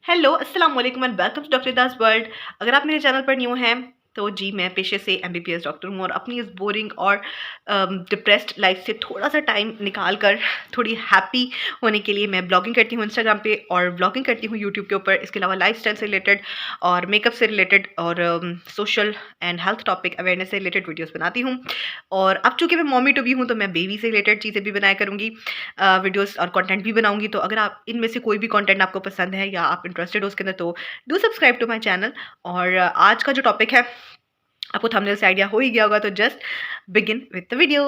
Hello, अस्सलाम वालेकुम and welcome to doctor Das world. अगर आप मेरे चैनल पर न्यू हैं तो जी मैं पेशे से एमबीबीएस डॉक्टर हूँ और अपनी इस बोरिंग और डिप्रेस्ड लाइफ से थोड़ा सा टाइम निकाल कर थोड़ी हैप्पी होने के लिए मैं ब्लॉगिंग करती हूँ इंस्टाग्राम पे और ब्लॉगिंग करती हूँ यूट्यूब के ऊपर। इसके अलावा लाइफस्टाइल से रिलेटेड और मेकअप से रिलेटेड और social and health topic awareness से रिलेटेड वीडियोज़ बनाती हूँ। और अब चूँकि मैं मॉमी टू भी हूँ तो मैं बेबी से रिलेटेड चीज़ें भी बनाया करूँगी, वीडियोज़ और कंटेंट भी बनाऊँगी। तो अगर आप इनमें से कोई भी कंटेंट आपको पसंद है या आप इंटरेस्टेड हो उसके अंदर तो do subscribe to my channel. और आज का जो टॉपिक है आपको थंबनेल से आइडिया हो ही गया होगा, तो just begin with the video.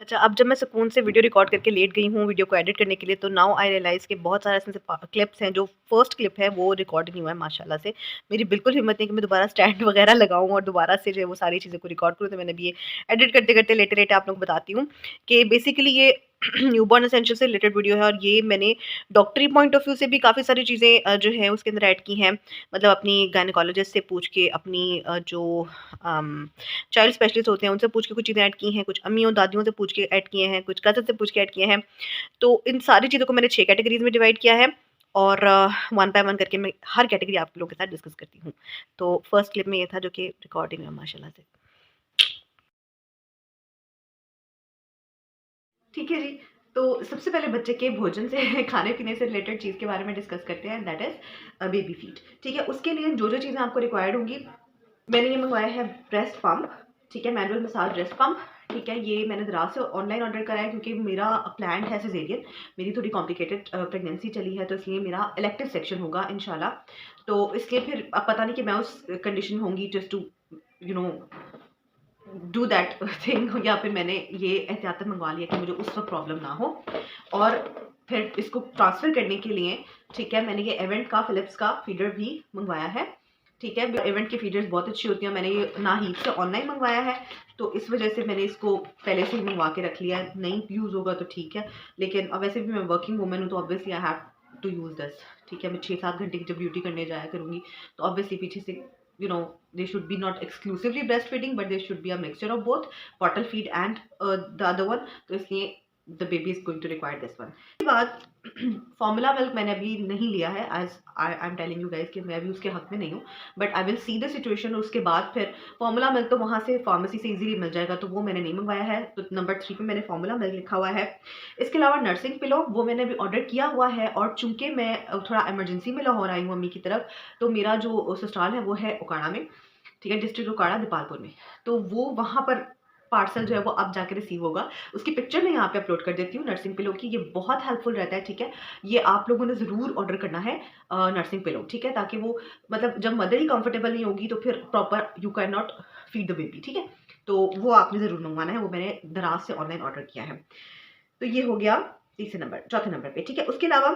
अच्छा, अब जब मैं सुकून से वीडियो रिकॉर्ड करके लेट गई हूँ वीडियो को एडिट करने के लिए, तो नाउ आई रियलाइज़ कि बहुत सारे ऐसे क्लिप्स हैं जो फर्स्ट क्लिप है वो रिकॉर्ड नहीं हुआ है माशाल्लाह से। मेरी बिल्कुल हिम्मत नहीं कि मैं दोबारा स्टैंड वगैरह लगाऊँ और दोबारा से जो है वो सारी चीज़ें को रिकॉर्ड करूँ। तो मैंने अभी ये एडिट करते-करते लेटे-लेटे आप लोगों को बताती हूँ कि बेसिकली ये न्यूबॉर्न एसेंशियल से रिलेटेड वीडियो है और ये मैंने डॉक्टरी पॉइंट ऑफ व्यू से भी काफ़ी सारी चीज़ें जो है उसके अंदर ऐड की हैं। मतलब अपनी गायनेकोलॉजिस्ट से पूछ के, अपनी जो चाइल्ड स्पेशलिस्ट होते हैं उनसे पूछ के कुछ चीज़ें ऐड की हैं, कुछ अम्मियों दादियों से पूछ के ऐड किए हैं, कुछ कज़न से पूछ के ऐड किए हैं। तो इन सारी चीज़ों को मैंने 6 कैटेगरीज़ में डिवाइड किया है और वन बाय वन करके मैं हर कैटेगरी आप लोगों के साथ डिस्कस करती हूँ। तो फर्स्ट क्लिप में ये था जो कि रिकॉर्डिंग है माशाल्लाह से। ठीक है जी। तो सबसे पहले बच्चे के भोजन से खाने-पीने से रिलेटेड चीज़ के बारे में डिस्कस करते हैं, दैट इज़ बेबी फीड। ठीक है? उसके लिए जो-जो चीज़ें आपको रिक्वायर्ड होंगी, मैंने ये मँगवाया है ब्रेस्ट पम्प, ठीक है? मैनुअल मसाज ब्रेस्ट पम्प, ठीक है? ये मैंने ज़रा से ऑनलाइन ऑर्डर करा है क्योंकि मेरा प्लान्ड है सिज़ेरियन। मेरी थोड़ी कॉम्प्लिकेटेड प्रेगनेंसी चली है, तो इसलिए मेरा इलेक्टिव सेक्शन होगा इंशाल्लाह। तो इसलिए फिर अब पता नहीं कि मैं उस कंडीशन में होंगी just to you know do that thing या फिर मैंने ये एहतियातन मंगवा लिया कि मुझे उस वक़्त प्रॉब्लम ना हो। और फिर इसको ट्रांसफ़र करने के लिए, ठीक है, मैंने ये एवेंट का फ़िलिप्स का फ़ीडर भी मँगवाया है, ठीक है। एवेंट की फ़ीडर्स बहुत अच्छी होती हैं, मैंने ये नाहीद से ऑनलाइन मँगवाया है, तो इस वजह से मैंने इसको पहले से ही मँगवा के रख लिया है। नहीं यूज़ होगा तो ठीक है, लेकिन अब वैसे भी मैं वर्किंग वूमन हूँ तो obviously I have to use this, ठीक है। मैं 6-7 घंटे की जब ड्यूटी करने जाया करूँगी, तो ऑब्वियसली पीछे से you know they should be not exclusively breastfeeding but there should be a mixture of both bottle feed and the other one, तो इसलिए the baby is going to require this one। उसके बाद formula milk मैंने अभी नहीं लिया है, as I am telling you guys कि मैं अभी उसके हक में नहीं हूँ, but I will see the situation. उसके बाद फिर फॉर्मूला मिल्क तो वहाँ से फार्मेसी से इजीली मिल जाएगा, तो वो मैंने नहीं मंगवाया है। तो नंबर 3 पे मैंने फॉर्मूला मिल्क लिखा हुआ है। इसके अलावा नर्सिंग पिलो वो मैंने भी ऑर्डर किया हुआ है, और चूंकि मैं थोड़ा इमरजेंसी में लाहौर आई हूँ अम्मी की तरफ, तो मेरा जो ससुराल है वो है उकाड़ा में, ठीक है, डिस्ट्रिक्ट उकाड़ा दीपालपुर में। तो वो वहाँ पर पार्सल जो है वो अब जाके रिसीव होगा। उसकी पिक्चर मैं यहाँ पे अपलोड कर देती हूँ नर्सिंग पिलो की। ये बहुत हेल्पफुल रहता है, ठीक है। ये आप लोगों ने ज़रूर ऑर्डर करना है नर्सिंग पिलो, ठीक है, ताकि वो मतलब जब मदर ही कंफर्टेबल नहीं होगी तो फिर proper you can not feed the baby, ठीक है। तो वो आपने ज़रूर मंगवाना है, वो मैंने दराज से ऑनलाइन ऑर्डर किया है। तो ये हो गया चौथे नंबर पे, ठीक है। उसके अलावा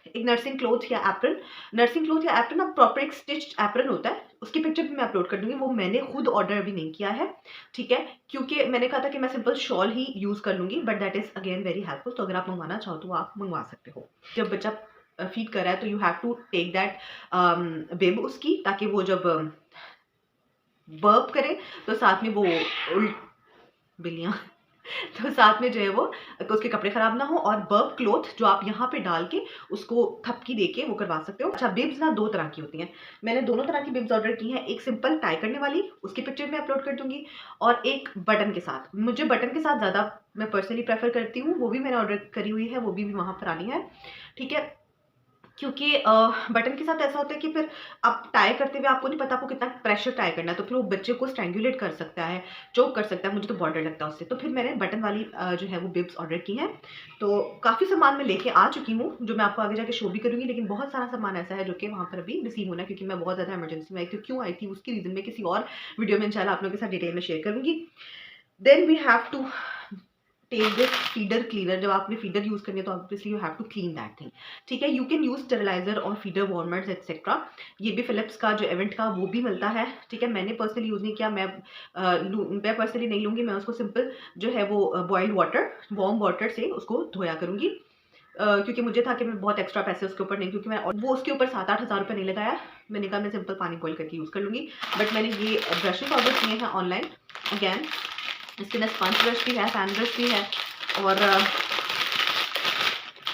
एक नर्सिंग क्लोथ या एप्रन, नर्सिंग क्लोथ या एप्रन अब प्रॉपर एक स्टिच्ड एप्रन होता है, उसकी पिक्चर भी मैं अपलोड कर दूंगी। वो मैंने खुद ऑर्डर भी नहीं किया है, ठीक है, क्योंकि मैंने कहा था कि मैं सिंपल शॉल ही यूज कर लूंगी, but that is again very helpful. तो अगर आप मंगवाना चाहो तो आप मंगवा सकते हो। जब बच्चा फीड कर रहा है तो you have to take that babe उसकी, ताकि वो जब बर्प करे तो साथ में वो बिल्लियाँ तो साथ में जो है वो उसके कपड़े खराब ना हो, और बर्ब क्लॉथ जो आप यहाँ पे डाल के उसको थपकी दे के वो करवा सकते हो। अच्छा, बिब्स ना 2 तरह की होती हैं, मैंने दोनों तरह की बिब्स ऑर्डर की हैं। एक सिंपल टाई करने वाली, उसकी पिक्चर मैं अपलोड कर दूंगी, और एक बटन के साथ। मुझे बटन के साथ ज़्यादा मैं पर्सनली प्रेफर करती हूँ, वो भी मैंने ऑर्डर करी हुई है, वो भी वहाँ पर आनी है, ठीक है। क्योंकि बटन के साथ ऐसा होता है कि फिर आप टाई करते हुए आपको नहीं पता आपको कितना प्रेशर टाई करना है, तो फिर वो बच्चे को स्ट्रैंगुलेट कर सकता है, चोक कर सकता है। मुझे तो बहुत डर लगता है उससे, तो फिर मैंने बटन वाली जो है वो बिब्स ऑर्डर की हैं। तो काफ़ी सामान मैं लेके आ चुकी हूँ जो मैं आपको आगे जाके शो भी करूँगी, लेकिन बहुत सारा सामान ऐसा है जो कि वहाँ पर अभी रिसीव होना है, क्योंकि मैं बहुत ज़्यादा इमरजेंसी में आई थी। क्यों आई थी उसकी रीज़न मैं किसी और वीडियो में इंशाल्लाह आप लोगों के साथ डिटेल में शेयर करूँगी। Then we have to take this feeder cleaner. जब आपने फीडर यूज करनी है तो obviously you have to clean that thing, ठीक है। यू कैन यूज स्टेरिलाइजर और फीडर वार्मर्स एक्सेट्रा। ये भी फिलिप्स का जो इवेंट का वो भी मिलता है, ठीक है। मैंने पर्सनली यूज नहीं किया, मैं पर्सनली नहीं लूंगी। मैं उसको सिंपल जो है वो बॉइल्ड वाटर, वार्म वाटर से उसको धोया करूंगी, क्योंकि मुझे था कि मैं बहुत एक्स्ट्रा पैसे उसके ऊपर नहीं, क्योंकि मैं वो उसके ऊपर 7-8 हज़ार रुपये नहीं लगाया। मैंने कहा मैं सिंपल पानी बॉइल करके यूज़ कर लूँगी। बट मैंने ये ब्रशेस ऑर्डर किए हैं ऑनलाइन। अगैन इसके अंदर स्पंज ब्रश भी है, फैन ब्रश भी है, और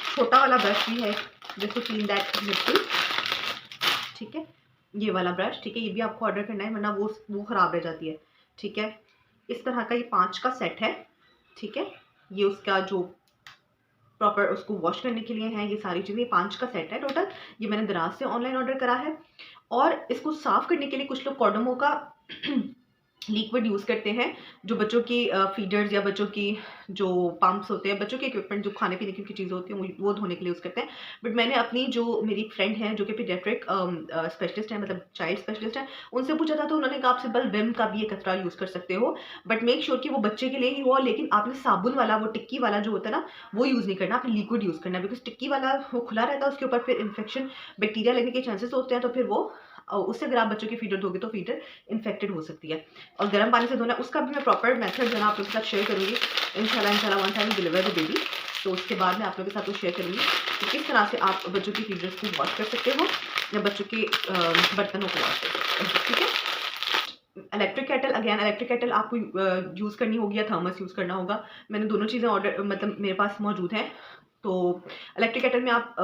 छोटा वाला ब्रश भी है जिसको क्लीन दैट निप्पल, ठीक है, ये वाला ब्रश, ठीक है, ये भी आपको ऑर्डर करना है वरना वो ख़राब रह जाती है, ठीक है। इस तरह का ये 5 का सेट है, ठीक है, ये उसका जो प्रॉपर उसको वॉश करने के लिए है, ये सारी चीज़ें 5 का सेट है टोटल। ये मैंने दराज से ऑनलाइन ऑर्डर करा है। और इसको साफ़ करने के लिए कुछ लोग कोडोमो का लिक्विड यूज़ करते हैं, जो बच्चों की फीडर्स या बच्चों की जो पंप्स होते हैं, बच्चों के इक्विपमेंट जो खाने पीने की चीज़ें होती हैं वो धोने के लिए यूज़ करते हैं। बट मैंने अपनी जो मेरी फ्रेंड है जो कि पीडियाट्रिक स्पेशलिस्ट है, मतलब चाइल्ड स्पेशलिस्ट है, उनसे पूछा था तो उन्होंने कहा आप सिंपल विम का भी एक कतरा यूज़ कर सकते हो, बट मेक श्योर कि वो बच्चे के लिए ही हो। लेकिन आपने साबुन वाला, वो टिक्की वाला जो होता है ना, वो यूज़ नहीं करना, आपने लिक्विड यूज़ करना है, बिकॉज टिक्की वाला वो खुला रहता है, उसके ऊपर फिर इन्फेक्शन बैक्टीरिया लगने के चांसेस होते हैं, तो फिर वो उससे अगर आप बच्चों की फीडर दोगे तो फीडर इन्फेक्टेड हो सकती है। और गर्म पानी से धोना, उसका भी मैं प्रॉपर मेथड जो है ना आप लोगों के साथ शेयर करूँगी इंशाल्लाह one time deliver the baby. तो उसके बाद मैं आप लोगों के साथ वो शेयर करूँगी कि किस तरह से आप बच्चों की फीडर्स को वॉश कर सकते हो या बच्चों के बर्तनों को वॉश कर सकते हो, ठीक है। Electric kettle, again electric kettle आपको यूज़ करनी होगी या थर्मस यूज़ करना होगा। मैंने दोनों चीज़ें ऑर्डर मतलब मेरे पास मौजूद हैं। तो इलेक्ट्रिक केटल में आप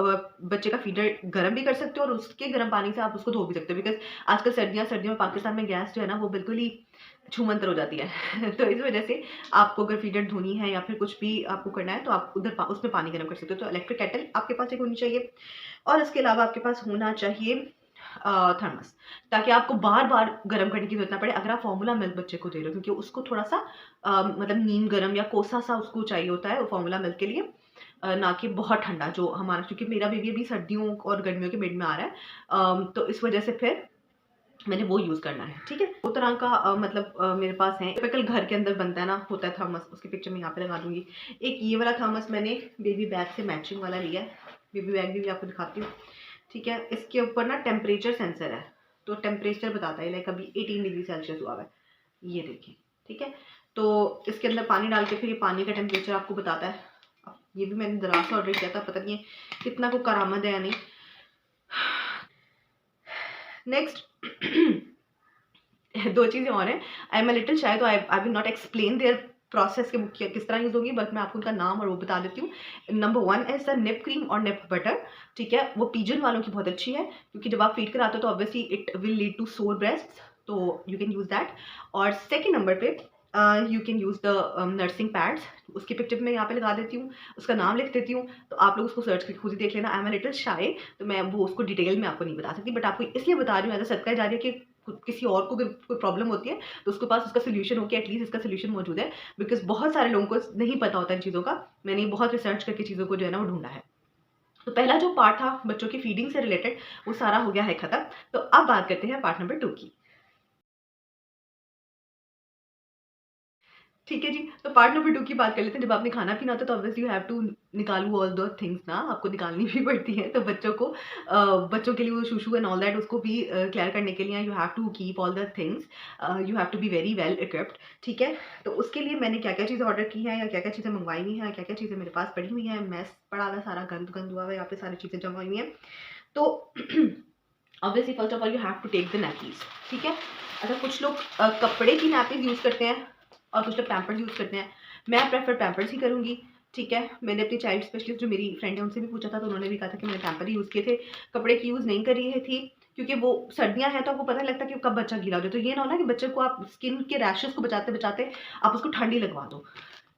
बच्चे का फीडर गर्म भी कर सकते हो और उसके गर्म पानी से आप उसको धो भी सकते हो, बिकॉज आजकल सर्दियों में पाकिस्तान में गैस जो है ना वो बिल्कुल ही छूमंतर हो जाती है तो इस वजह से आपको अगर फीडर धोनी है या फिर कुछ भी आपको करना है तो आप उधर उसमें पानी गर्म कर सकते हो। तो इलेक्ट्रिक केटल आपके पास एक होनी चाहिए और इसके अलावा आपके पास होना चाहिए थर्मस, ताकि आपको बार बार गर्म करने की जरूरत ना पड़े अगर आप फॉर्मूला मिल्क बच्चे को दे रहे हो, क्योंकि उसको थोड़ा सा मतलब नीम गर्म या कोसा सा उसको चाहिए होता है फॉर्मूला मिल्क के लिए, ना कि बहुत ठंडा जो हमारा, क्योंकि मेरा बेबी अभी सर्दियों और गर्मियों के मिड में आ रहा है, तो इस वजह से फिर मैंने वो यूज़ करना है, ठीक है। दो तरह का मतलब मेरे पास है, टिपिकल घर के अंदर बनता है ना, होता है थर्मस, उसकी पिक्चर मैं यहाँ पे लगा दूंगी। एक ये वाला थर्मस मैंने बेबी बैग से मैचिंग वाला लिया है, बेबी बैग भी आपको दिखाती हूँ, ठीक है। इसके ऊपर ना टेम्परेचर सेंसर है, तो टेम्परेचर बताता है, लाइक अभी 18 डिग्री सेल्सियस हुआ है, ये देखिए, ठीक है। तो इसके अंदर पानी डाल के फिर ये पानी का टेम्परेचर आपको बताता है। ये भी मैंने दराज से ऑर्डर किया था, पता नहीं है कितना को करामद है या नहीं। नेक्स्ट दो चीज़ें और हैं, आई एम अ लिटिल शाय, तो I will not explain their process के किस तरह यूज़ होगी, बट मैं आपको उनका नाम और वो बता देती हूँ। Number 1 is the nib cream और निप बटर, ठीक है। वो पिजन वालों की बहुत अच्छी है, क्योंकि जब आप फीड कराते हो तो obviously it will lead to sore breast, तो यू कैन यूज़ दैट। और सेकेंड नंबर पे you can use the nursing pads, उसकी पिक्चर मैं यहाँ पे लगा देती हूँ, उसका नाम लिख देती हूँ, तो आप लोग उसको सर्च करके खुद ही देख लेना। आई एम अ लिटिल शाय, तो मैं वो उसको डिटेल में आपको नहीं बता सकती, बट आपको इसलिए बता रही हूँ एज अ सदका जारिया कि किसी और को अगर कोई प्रॉब्लम होती है तो उसके पास उसका सोल्यूशन हो कि एटलीस्ट इसका सोल्यूशन मौजूद है, बिकॉज बहुत सारे लोगों को नहीं पता होता इन चीज़ों का। मैंने बहुत रिसर्च करके चीज़ों को जो है ना वो ढूंढा है। तो पहला जो पार्ट था बच्चों की फीडिंग से रिलेटेड वो सारा हो गया है खत्म। तो अब बात करते हैं पार्ट नंबर 2 की, ठीक है जी। तो पार्ट नंबर 2 की बात कर लेते हैं। जब आपने खाना पीना होता है तो ऑब्वियसली यू हैव टू निकालू ऑल द थिंग्स ना, आपको निकालनी भी पड़ती है। तो बच्चों को बच्चों के लिए वो शूशू एंड ऑल दैट उसको भी क्लियर करने के लिए you have to keep all the things, you have to be very well equipped, ठीक है। तो उसके लिए मैंने क्या क्या चीज़ें ऑर्डर की हैं या क्या क्या चीज़ें मंगवाई हुई हैं, क्या क्या चीज़ें मेरे पास पड़ी हुई हैं, मैस पड़ा हुआ सारा, गंद गंद हुआ है, यहाँ पे सारी चीज़ें जमा हुई हैं। तो obviously first of all you have to take the nappies, ठीक है। अच्छा, कुछ लोग कपड़े की नैपीज यूज़ करते हैं और कुछ लोग पैम्पर्स यूज़ करते हैं। मैं प्रेफर पैम्पर्स ही करूँगी, ठीक है। मैंने अपनी चाइल्ड स्पेशलिस्ट जो मेरी फ्रेंड है उनसे भी पूछा था, तो उन्होंने भी कहा था कि मैंने पैम्पर ही यूज़ किए थे, कपड़े की यूज़ नहीं करी है थी, क्योंकि वो सर्दियाँ हैं तो आपको पता नहीं लगता कि कब बच्चा गीला हो जाए। तो ये ना हो ना कि बच्चे को आप स्किन के रैशेज़ को बचाते बचाते आप उसको ठंडी लगवा दो,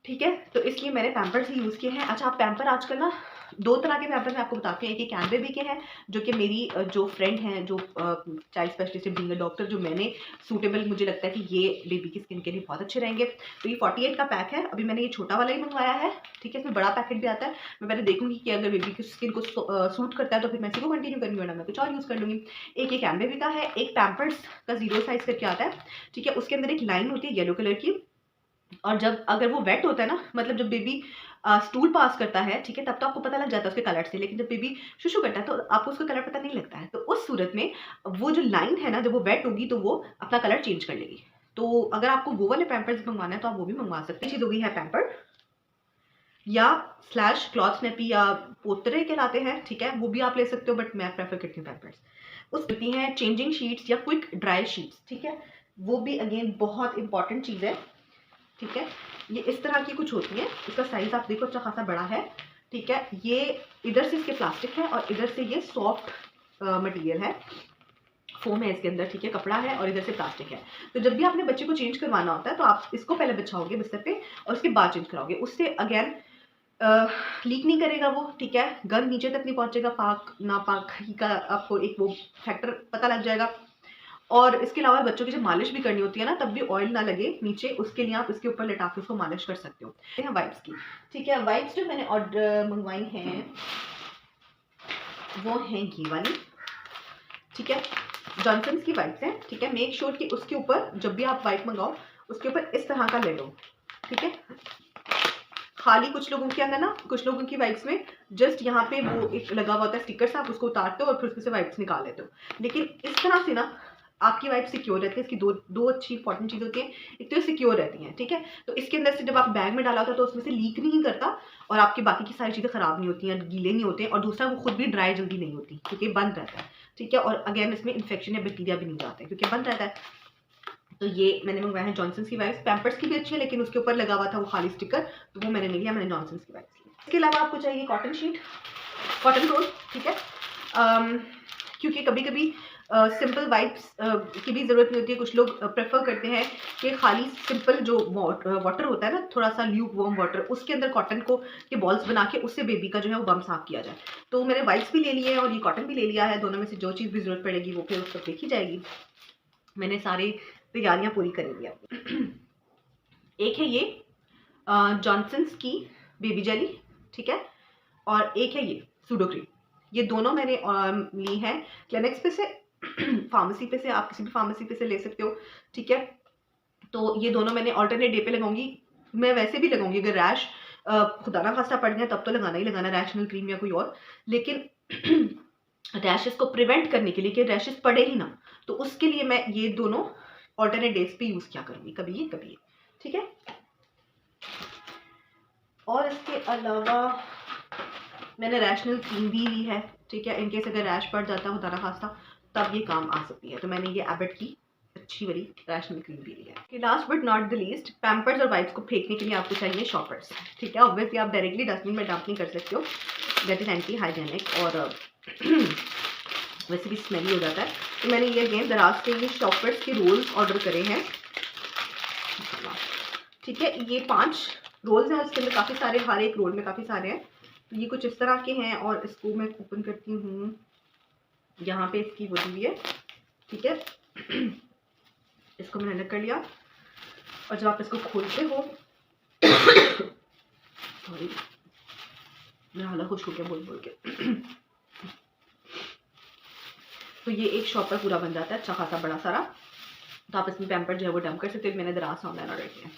ठीक है। तो इसलिए मैंने पैम्पर्स ही यूज़ किए हैं। अच्छा, आप पैम्पर आजकल ना 2 तरह के पैम्पर मैं आपको बताती हूँ। एक ये कैन बेबी के हैं, जो कि मेरी जो फ्रेंड हैं, जो child specialist being a doctor, जो मैंने सूटेबल मुझे लगता है कि ये बेबी की स्किन के लिए बहुत अच्छे रहेंगे। तो ये 48 का पैक है। अभी मैंने ये छोटा वाला ही मंगवाया है, ठीक है। इसमें बड़ा पैकेट भी आता है। मैं पहले देखूँगी कि अगर बेबी की स्किन को सूट करता है तो फिर मैं इसी को कंटिन्यू करूँगी, वरना मैं कुछ और यूज़ कर लूँगी। एक ये कैन बेबी का है, एक पैम्पर्स का 0 साइज़ करके आता है, ठीक है। उसके अंदर एक लाइन होती है येलो कलर की, और जब अगर वो वेट होता है ना, मतलब जब बेबी स्टूल पास करता है, ठीक है, तब तो आपको पता लग जाता है उसके कलर से, लेकिन जब बेबी शुशु करता है तो आपको उसका कलर पता नहीं लगता है। तो उस सूरत में वो जो लाइन है ना, जब वो वेट होगी तो वो अपना कलर चेंज कर लेगी। तो अगर आपको वो वाले पैम्पर्स मंगवाना है तो आप वो भी मंगवा सकते हैं। चीज़ हो गई है पैम्पर या स्लैश क्लॉथ नेपी या पोतरे कहलाते हैं, ठीक है, वो भी आप ले सकते हो, बट मैं प्रेफर करती हूँ पैम्पर्स। उस होती हैं चेंजिंग शीट्स या क्विक ड्राई शीट्स, ठीक है, वो भी अगेन बहुत इंपॉर्टेंट चीज़ है, ठीक है। ये इस तरह की कुछ होती है, इसका साइज आप देखो अच्छा खासा बड़ा है, ठीक है। ये इधर से इसके प्लास्टिक है और इधर से ये सॉफ्ट मटेरियल है, फोम है इसके अंदर, ठीक है, कपड़ा है और इधर से प्लास्टिक है। तो जब भी आपने बच्चे को चेंज करवाना होता है तो आप इसको पहले बिछाओगे बिस्तर पे और उसके बाद चेंज कराओगे। उससे अगेन लीक नहीं करेगा वो, ठीक है, गंद नीचे तक नहीं पहुंचेगा, पाक नापाक का आपको एक वो फैक्टर पता लग जाएगा। और इसके अलावा बच्चों की जब मालिश भी करनी होती है ना, तब भी ऑयल ना लगे नीचे, उसके लिए आप इसके ऊपर लिटा के उसको मालिश कर सकते हो। ये है वाइप्स की, ठीक है। वाइप्स जो मैंने ऑर्डर मंगवाई हैं वो हैं घी वाली, ठीक है, जॉनसन्स की वाइप्स हैं, ठीक है। मेक श्योर कि उसके ऊपर जब भी आप वाइप मंगाओ उसके ऊपर इस तरह का ले लो, ठीक है। खाली कुछ लोगों के अंदर ना, कुछ लोगों की वाइप्स में जस्ट यहाँ पे वो एक लगा हुआ होता है स्टिकर सा, आप उसको उतारते हो और फिर उसमें से वाइप्स निकाल लेते हो। लेकिन इस तरह से ना आपकी वाइप सिक्योर रहती है। इसकी दो अच्छी इंपॉर्टेंट चीज़ होती है, एक तो सिक्योर रहती हैं, ठीक है। तो इसके अंदर से जब आप बैग में डाला होता है तो उसमें से लीक नहीं करता और आपकी बाकी की सारी चीज़ें खराब नहीं होती हैं, गीले नहीं होते, और दूसरा वो खुद भी ड्राई जल्दी नहीं होती क्योंकि बंद रहता है, ठीक है। और अगेन इसमें इन्फेक्शन या बैक्टीरिया भी नहीं जाते क्योंकि बंद रहता है। तो ये मैंने मंगवाया है जॉनसन्स की वाइप्स। पैम्पर्स की भी अच्छी है लेकिन उसके ऊपर लगा हुआ था वो खाली स्टिकर, तो वो मैंने नहीं लिया, मैंने जॉनसन्स की वाइप्स ली। इसके अलावा आपको चाहिए कॉटन शीट, कॉटन रोल, ठीक है। क्योंकि कभी कभी सिंपल वाइप्स की भी ज़रूरत नहीं होती है। कुछ लोग प्रेफर करते हैं कि खाली सिंपल जो वाटर होता है ना, थोड़ा सा ल्यूक वार्म वाटर, उसके अंदर कॉटन को के बॉल्स बना के उससे बेबी का जो है वो बम साफ किया जाए। तो मैंने वाइप्स भी ले लिए हैं और ये कॉटन भी ले लिया है। दोनों में से जो चीज़ भी ज़रूरत पड़ेगी वो फिर उस पर देखी जाएगी। मैंने सारी तैयारियां पूरी कर ली हैं। एक है ये जॉनसन्स की बेबी जेली, ठीक है, और एक है ये सूडो क्रीम। ये दोनों मैंने ली है क्लिनिक्स पे से, फार्मेसी पे से, आप किसी भी फार्मेसी पे से ले सकते हो, ठीक है। तो ये दोनों मैंने ऑल्टरनेट डे पे लगाऊंगी। मैं वैसे भी लगाऊंगी अगर रैश खुदा ना खास्ता पड़ गया तब तो लगाना ही लगाना, रैशनल क्रीम या कोई और। लेकिन रैशेस को प्रिवेंट करने के लिए कि रैशेस पड़े ही ना, तो उसके लिए मैं ये दोनों ऑल्टरनेट डेज पे यूज़ किया करूँगी, कभी ये कभी ये, ठीक है। और इसके अलावा मैंने रैशनल क्रीम भी ली है, ठीक है, इनकेस अगर रैश पड़ जाता है खुदा ना खास्ता तब ये काम आ सकती है। तो मैंने ये एबट की अच्छी वाली रैशनल क्रीम भी ली है। Last but not the least, Pampers और वाइप्स को फेंकने के लिए आपको चाहिए शॉपर्स, ठीक है। ऑब्वियसली आप डायरेक्टली डस्टबिन में डंप नहीं कर सकते हो, दैट इज एंटी हाइजेनिक और वैसे भी स्मेली हो जाता है। तो मैंने ये अगेन दराज के लिए शॉपर्स के रोल्स ऑर्डर करे हैं, ठीक है। ये 5 रोल्स हैं, उसके अंदर काफ़ी सारे, हर एक रोल में काफ़ी सारे हैं। तो ये कुछ इस तरह के हैं और इसको मैं ओपन करती हूँ, यहाँ पे इसकी वो दी हुई है, ठीक है। इसको मैंने अलग कर लिया और जब आप इसको खोलते हो सॉरी मेरा हालत खुश हो गया बोल बोल के तो ये एक शॉपर पूरा बन जाता है, अच्छा खासा बड़ा सारा। तो आप इसमें पैम्पर जो है वो डंप कर सकते हो। मैंने दराज से ऑनलाइन ऑर्डर किया।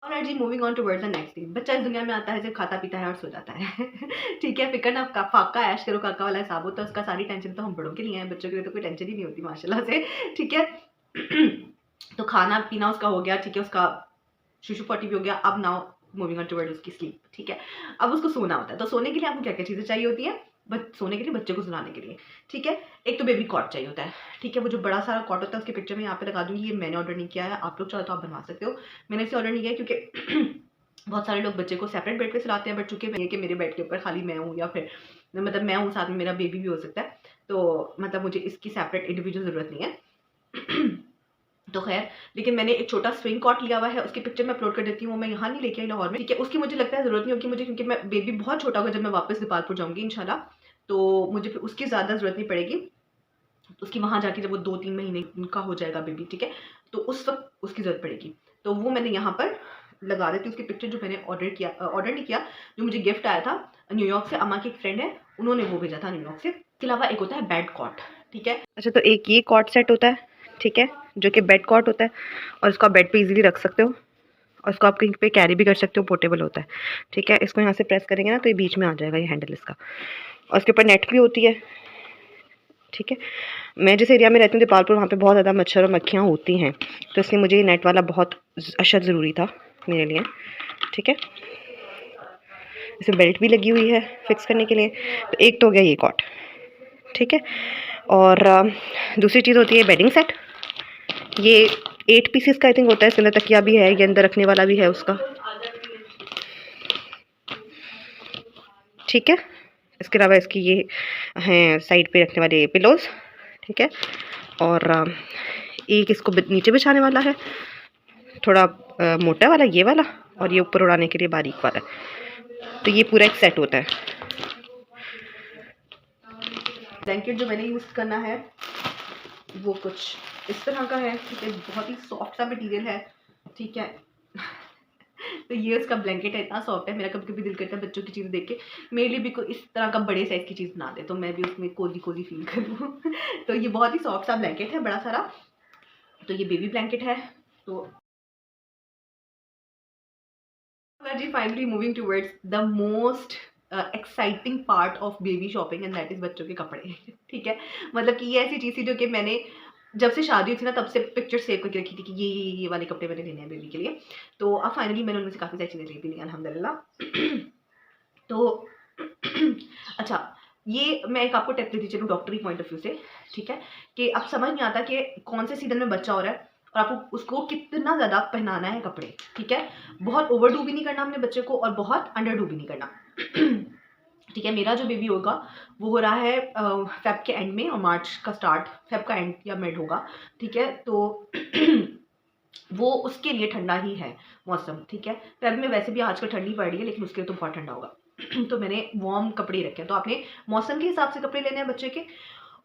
और जी moving on towards the next thing. बच्चा इस दुनिया में आता है, सिर्फ खाता पीता है और सो जाता है ठीक है, फिक्र ना फाका ऐश करो काका वाला हिसाब होता है उसका। सारी टेंशन तो हम बड़ों के लिए है, बच्चों के लिए तो कोई टेंशन ही नहीं होती माशाल्लाह से, ठीक है। तो खाना पीना उसका हो गया, ठीक है, उसका शुशु पॉटी भी हो गया। अब नाउ मूविंग ऑन टुवर्ड्स उसकी स्लीप, ठीक है। अब उसको सोना होता है। तो सोने के लिए आपको क्या क्या चीज़ें चाहिए होती है सोने के लिए, बच्चे को सुलाने के लिए, ठीक है। एक तो बेबी कॉट चाहिए होता है, ठीक है। वो जो बड़ा सारा कॉट होता है उसके पिक्चर में यहाँ पे लगा दूंगी। ये मैंने ऑर्डर नहीं किया है, आप लोग चाहो तो आप बनवा सकते हो। मैंने इसे ऑर्डर नहीं किया क्योंकि बहुत सारे लोग बच्चे को सेपरेट बेड पे सुलाते हैं, बट चूंकि मैं कि मेरे बेड के ऊपर खाली मैं हूँ या फिर मतलब मैं हूँ, साथ में मेरा बेबी भी हो सकता है, तो मतलब मुझे इसकी सेपरेट इंडिविजुअल ज़रूरत नहीं है तो खैर, लेकिन मैंने एक छोटा स्विंग कॉट लिया हुआ है, उसकी पिक्चर मैं अपलोड कर देती हूँ। मैं यहाँ नहीं लेके आई लाहौर में, ठीक है। उसकी मुझे लगता है ज़रूरत नहीं होगी मुझे, क्योंकि मैं बेबी बहुत छोटा होगा जब मैं वापस नेपालपुर जाऊँगी इंशाल्लाह, तो मुझे फिर उसकी ज़्यादा ज़रूरत नहीं पड़ेगी। उसकी वहाँ जाके जब वो 2-3 महीने का हो जाएगा बेबी, ठीक है, तो उस वक्त उसकी ज़रूरत पड़ेगी। तो वो मैंने यहाँ पर लगा देती हूँ उसकी पिक्चर, जो मैंने ऑर्डर नहीं किया, जो मुझे गिफ्ट आया था न्यूयॉर्क से। अम्मा की एक फ्रेंड है, उन्होंने वो भेजा था न्यूयॉर्क से। इसके अलावा एक होता है बेड कॉट, ठीक है। अच्छा, तो एक ये कॉट सेट होता है, ठीक है, जो कि बेड कॉट होता है और इसको आप बेड पे इजीली रख सकते हो और इसको आप कहीं पे कैरी भी कर सकते हो, पोर्टेबल होता है, ठीक है। इसको यहाँ से प्रेस करेंगे ना तो ये बीच में आ जाएगा, ये हैंडल इसका, और इसके ऊपर नेट भी होती है, ठीक है। मैं जिस एरिया में रहती हूँ नेपालपुर, वहाँ पे बहुत ज़्यादा मच्छर और मक्खियाँ होती हैं, तो इसलिए मुझे ये नेट वाला बहुत अशद ज़रूरी था मेरे लिए, ठीक है। इसमें बेल्ट भी लगी हुई है फिक्स करने के लिए। तो एक तो हो गया ये कॉट, ठीक है। और दूसरी चीज़ होती है बेडिंग सेट। ये 8 पीसेस का आई थिंक होता है, इसके अंदर तकिया भी है, ये अंदर रखने वाला भी है उसका, ठीक है। इसके अलावा इसकी ये हैं साइड पे रखने वाले पिलोज, ठीक है। और एक इसको नीचे बिछाने वाला है, थोड़ा मोटा वाला ये वाला, और ये ऊपर उड़ाने के लिए बारीक वाला। तो ये पूरा एक सेट होता है। ब्लैंकेट जो मैंने यूज़ करना है वो कुछ इस तरह का है, ठीक है। बहुत ही सॉफ्ट सा मटेरियल है, ठीक है। तो ये उसका ब्लैंकेट है, इतना सॉफ्ट है। मेरा कभी कभी दिल करता है बच्चों की चीज़ देख के मेरे लिए भी कोई इस तरह का बड़े साइज़ की चीज़ बना दे, तो मैं भी उसमें कोजी कोजी फील करूँ। तो ये बहुत ही सॉफ्ट सा ब्लैंकेट है, बड़ा सारा। तो ये बेबी ब्लैंकेट है। तो जी finally moving towards the most exciting part of baby shopping, and that is बच्चों के कपड़े। ठीक है, मतलब कि ये ऐसी चीज़ थी जो कि मैंने जब से शादी हुई थी ना तब से पिक्चर सेव करके रखी थी कि ये वाले कपड़े मैंने लेने हैं बेबी के लिए। तो अब फाइनली मैंने उनमें से काफ़ी सारी चीज़ें ले भी ली अल्हम्दुलिल्लाह। तो अच्छा, ये मैं एक आपको टिप देती चलूँ डॉक्टरी पॉइंट ऑफ व्यू से, ठीक है। कि अब समझ नहीं आता कि कौन से सीजन में बच्चा हो रहा है और आपको उसको कितना ज़्यादा पहनाना है कपड़े, ठीक है। बहुत ओवर डू भी नहीं करना अपने बच्चे को और बहुत अंडर डू भी नहीं करना। ठीक है, मेरा जो बेबी होगा वो हो रहा है फेब के एंड में, और मार्च का स्टार्ट फेब का एंड या मिड होगा, ठीक है। तो वो उसके लिए ठंडा ही है मौसम, ठीक है। फेब में वैसे भी आजकल ठंडी पड़ रही है, लेकिन उसके लिए तो बहुत ठंडा होगा। तो मैंने वार्म कपड़े रखे हैं। तो आपने मौसम के हिसाब से कपड़े लेने हैं बच्चे के,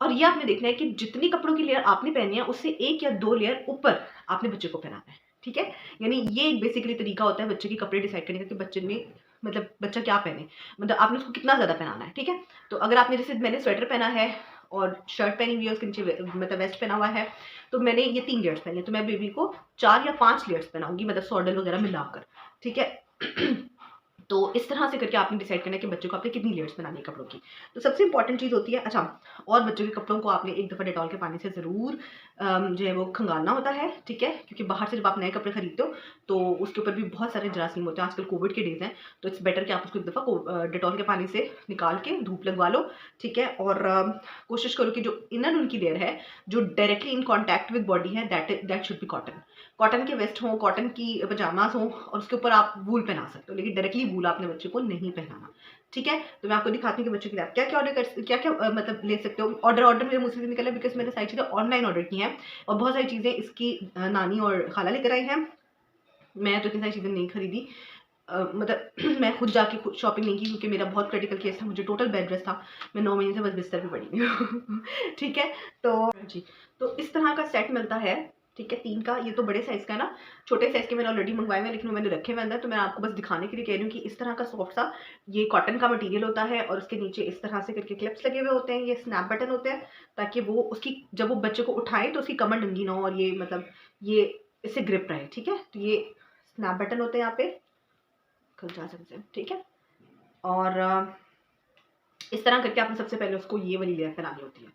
और ये आपने देखना है कि जितनी कपड़ों की लेयर आपने पहनी है उससे 1 या 2 लेयर ऊपर आपने बच्चे को पहनाना है, ठीक है। यानी ये एक बेसिकली तरीका होता है बच्चे के कपड़े डिसाइड करने का कि बच्चे ने मतलब बच्चा क्या पहने, मतलब आपने उसको कितना ज़्यादा पहनाना है, ठीक है। तो अगर आपने जैसे मैंने स्वेटर पहना है और शर्ट पहनी हुई है, उसके नीचे मतलब वेस्ट पहना हुआ है, तो मैंने ये 3 लेयर्स पहने, तो मैं बेबी को 4 या 5 लेयर्स पहनाऊंगी, मतलब सॉडल वगैरह मिलाकर, ठीक है। तो इस तरह से करके आपने डिसाइड करना है कि बच्चों को आपने कितनी लेयर्स बनानी है कपड़ों की। तो सबसे इंपॉर्टेंट चीज़ होती है, अच्छा, और बच्चों के कपड़ों को आपने एक दफ़ा डेटॉल के पानी से ज़रूर जो है वो खंगालना होता है, ठीक है। क्योंकि बाहर से जब आप नए कपड़े खरीदते हो तो उसके ऊपर भी बहुत सारे जरासीम होते हैं। आजकल कोविड के डेज़ हैं, तो इट्स बेटर कि आप उसको एक दफ़ा डेटॉल के पानी से निकाल के धूप लगवा लो, ठीक है। और कोशिश करो कि जो इनर उनकी लेयर है, जो directly in contact with body है, that should be cotton. Cotton के वेस्ट हों, कॉटन की पजामाज हों, और उसके ऊपर आप वूल पहना सकते हो, लेकिन डायरेक्टली वूल आपने बच्चे को नहीं पहनाना, ठीक है। तो मैं आपको दिखाती हूँ कि बच्चों के लिए आप क्या क्या ऑर्डर कर क्या क्या मतलब ले सकते हो। ऑर्डर मेरे मुँह से निकला बिकॉज मैंने सारी चीज़ें ऑनलाइन ऑर्डर की हैं, और बहुत सारी चीज़ें इसकी नानी और खाला लेकर आई हैं। मैं तो इतनी सारी चीज़ें नहीं खरीदी, मतलब मैं खुद जाके खुद शॉपिंग नहीं की, क्योंकि मेरा बहुत क्रिटिकल केस था, मुझे टोटल बेड रेस्ट था। मैं 9 महीने से बस बिस्तर पे पड़ी हुई हूँ। ठीक है, तो जी, तो इस तरह का सेट मिलता है, ठीक है, 3 का। ये तो बड़े साइज़ का है ना, छोटे साइज़ के मैंने ऑलरेडी मंगवाए हुए हैं, लेकिन वो मैंने रखे हुए अंदर। तो मैं आपको बस दिखाने के लिए कह रही हूँ कि इस तरह का सॉफ्ट सा ये कॉटन का मटेरियल होता है, और उसके नीचे इस तरह से करके क्लिप्स लगे हुए होते हैं, ये स्नैप बटन होते हैं, ताकि वो उसकी जब वो बच्चे को उठाए तो उसकी कमर नंगी ना हो, और ये मतलब ये इससे ग्रिप रहे, ठीक है। तो ये स्नैप बटन होते हैं यहाँ पे, खुल जा सकते हैं, ठीक है। और इस तरह करके आपने सबसे पहले उसको ये वाली लेयर पहनानी होती है।